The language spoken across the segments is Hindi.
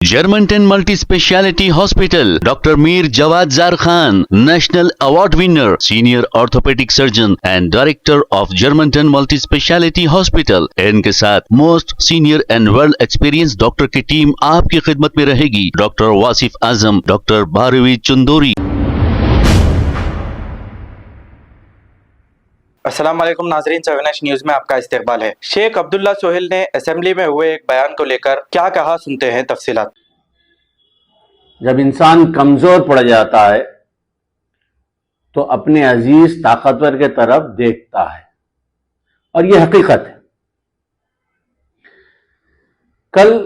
Germantown Multi Speciality Hospital, Dr. Mir Jawad Zar Khan, National Award winner, Senior Orthopedic Surgeon and Director of Germantown Multi Speciality Hospital। इनके साथ most senior and world experience doctor की टीम आपकी खिदमत में रहेगी। Doctor Wasif Azam, doctor Bharvi Chandori. अस्सलाम वालेकुम नाजरीन, सवेनाश न्यूज में आपका इस्तकबाल है। शेख अब्दुल्ला सोहेल ने असेंबली में हुए एक बयान को लेकर क्या कहा, सुनते हैं तफसीलात। जब इंसान कमजोर पड़ जाता है तो अपने अजीज ताकतवर के तरफ देखता है और यह हकीकत है। कल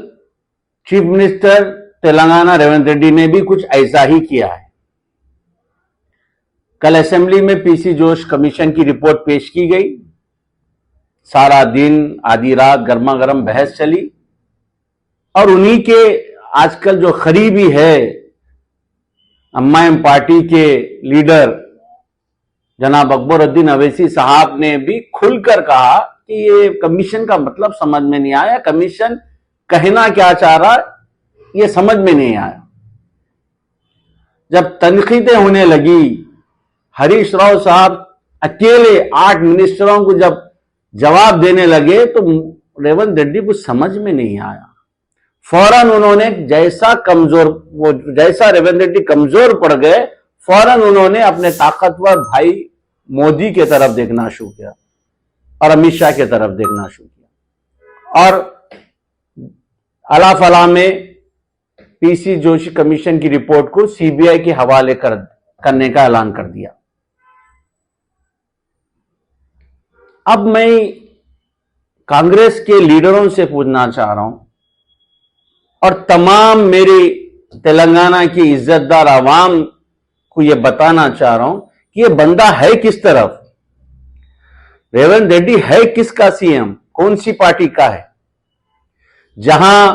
चीफ मिनिस्टर तेलंगाना रेवंत रेड्डी ने भी कुछ ऐसा ही किया है। कल असेंबली में पीसी जोश कमीशन की रिपोर्ट पेश की गई। सारा दिन आधी रात गर्मा गर्म बहस चली और उन्हीं के आजकल जो करीबी है एमआईएम पार्टी के लीडर जनाब अकबरुद्दीन अवैसी साहब ने भी खुलकर कहा कि ये कमीशन का मतलब समझ में नहीं आया, कमीशन कहना क्या चाह रहा ये समझ में नहीं आया। जब तनकीदें होने लगी, हरीश राव साहब अकेले 8 मिनिस्टरों को जब जवाब देने लगे तो रेवंत रेड्डी को समझ में नहीं आया। फौरन उन्होंने जैसा रेवंत रेड्डी कमजोर पड़ गए, फौरन उन्होंने अपने ताकतवर भाई मोदी के तरफ देखना शुरू किया और अमित शाह के तरफ देखना शुरू किया और अला फला में पीसी जोशी कमीशन की रिपोर्ट को सीबीआई के हवाले करने का ऐलान कर दिया। अब मैं कांग्रेस के लीडरों से पूछना चाह रहा हूं और तमाम मेरी तेलंगाना की इज्जतदार आवाम को यह बताना चाह रहा हूं कि यह बंदा है किस तरफ, रेवंत रेड्डी है किसका सीएम, कौन सी पार्टी का है। जहां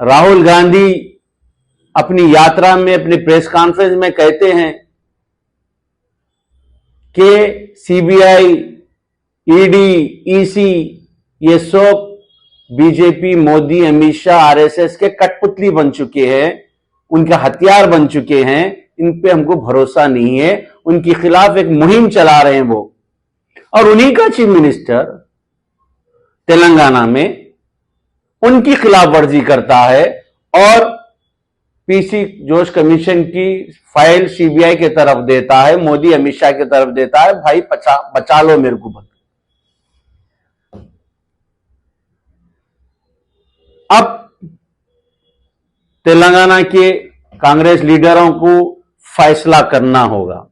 राहुल गांधी अपनी यात्रा में, अपनी प्रेस कॉन्फ्रेंस में कहते हैं कि सीबीआई, ईडी, ईसी ये सब बीजेपी, मोदी, अमित शाह, आरएसएस के कठपुतली बन चुके हैं, उनके हथियार बन चुके हैं, इन पे हमको भरोसा नहीं है। उनके खिलाफ एक मुहिम चला रहे हैं वो, और उन्हीं का चीफ मिनिस्टर तेलंगाना में उनकी खिलाफ वर्जी करता है और पीसी जोश कमीशन की फाइल सीबीआई के तरफ देता है, मोदी अमित शाह के तरफ देता है। भाई बचा लो मेरे को। अब तेलंगाना के कांग्रेस लीडरों को फैसला करना होगा।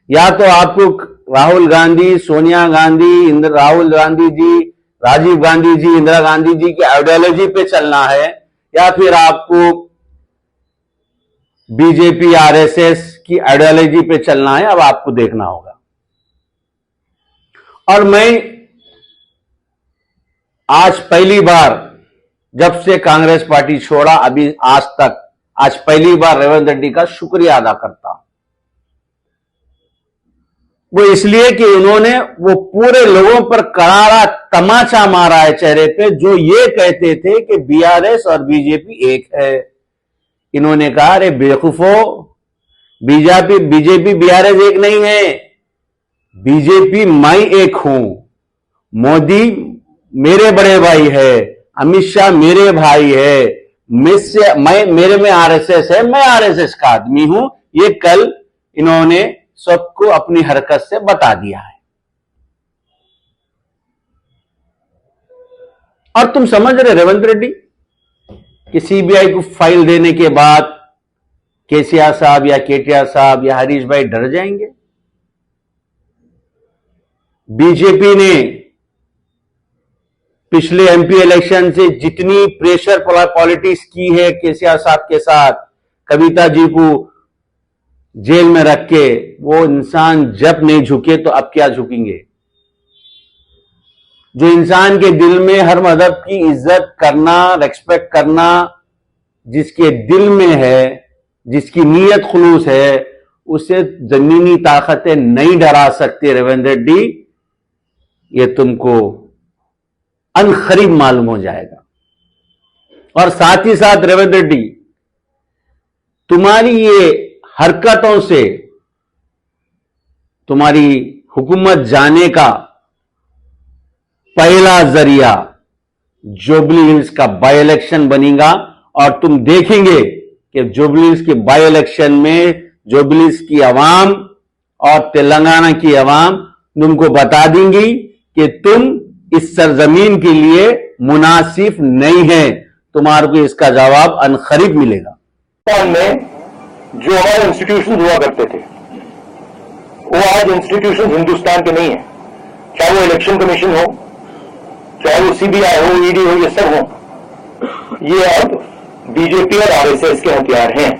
या तो आपको राहुल गांधी, सोनिया गांधी, राहुल गांधी जी, राजीव गांधी जी, इंदिरा गांधी जी की आइडियोलॉजी पे चलना है, या फिर आपको बीजेपी, आरएसएस की आइडियोलॉजी पे चलना है। अब आपको देखना होगा। और मैं आज पहली बार, जब से कांग्रेस पार्टी छोड़ा अभी आज तक, आज पहली बार रेवंत रेड्डी का शुक्रिया अदा करता हूं। वो इसलिए कि उन्होंने वो पूरे लोगों पर करारा तमाचा मारा है चेहरे पे, जो ये कहते थे कि बीआरएस और बीजेपी एक है। इन्होंने कहा, अरे बेवकूफो, बीजेपी बीआरएस एक नहीं है, बीजेपी मैं एक हूं। मोदी मेरे बड़े भाई है, अमित शाह मेरे भाई है, मेरे में आरएसएस है, मैं आरएसएस का आदमी हूं। ये कल इन्होंने सबको अपनी हरकत से बता दिया है। और तुम समझ रहे रेवंत रेड्डी कि सीबीआई को फाइल देने के बाद केसीआर साहब या केटीआर साहब या हरीश भाई डर जाएंगे। बीजेपी ने पिछले एमपी इलेक्शन से जितनी प्रेशर पॉलिटिक्स की है केसीआर साहब के साथ, कविता जी को जेल में रख के, वो इंसान जब नहीं झुके तो अब क्या झुकेंगे। जो इंसान के दिल में हर मजहब की इज्जत करना, रेस्पेक्ट करना जिसके दिल में है, जिसकी नीयत खुलूस है, उसे जमीनी ताकतें नहीं डरा सकती। रेवंत रेड्डी, ये तुमको अनकरीब मालूम हो जाएगा। और साथ ही साथ रेवंत रेड्डी, तुम्हारी ये हरकतों से तुम्हारी हुकूमत जाने का पहला जरिया जुबली हिल्स का बाई इलेक्शन बनेगा और तुम देखेंगे कि जुबली हिल्स की बाई इलेक्शन में जुबली हिल्स की आवाम और तेलंगाना की आवाम तुमको बता देंगी कि तुम इस सरजमीन के लिए मुनासिब नहीं है। तुम्हारे को इसका जवाब अनखरीब मिलेगा। हिंदुस्तान में जो हमारे इंस्टीट्यूशन हुआ करते थे वो आज इंस्टीट्यूशन हिंदुस्तान के नहीं है, चाहे वो इलेक्शन कमीशन हो, चाहे वो सीबीआई हो, ईडी हो, ये सब हो, ये अब बीजेपी और आरएसएस के हथियार हैं।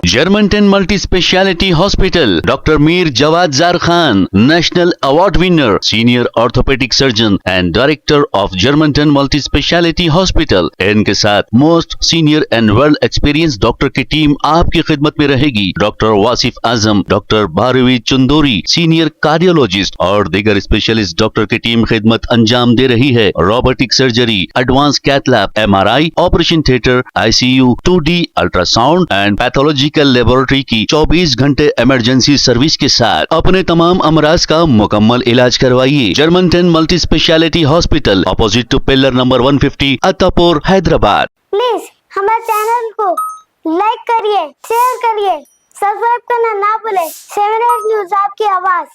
Germantown Multi Speciality Hospital, Dr. Mir Jawad Zar Khan, National Award winner, Senior Orthopedic Surgeon and Director of Germantown Multi Speciality Hospital. इनके साथ most senior and world experience doctor की टीम आपकी खिदमत में रहेगी। Doctor Wasif Azam, doctor Bharvi Chandori, senior cardiologist और दीगर स्पेशलिस्ट डॉक्टर की टीम खिदमत अंजाम दे रही है। Robotic surgery, advance cath lab, MRI, operation theatre, ICU, 2D ultrasound and pathological laboratory की 24 घंटे इमरजेंसी सर्विस के साथ अपने तमाम अमराज का मुकम्मल इलाज करवाइए। Germanten multi speciality hospital, opposite to pillar number 150, Attapur, Hyderabad. Please हमारे चैनल को लाइक करिए, शेयर करिए, सब्सक्राइब करना ना भूले। 7 न्यूज़ आपकी आवाज।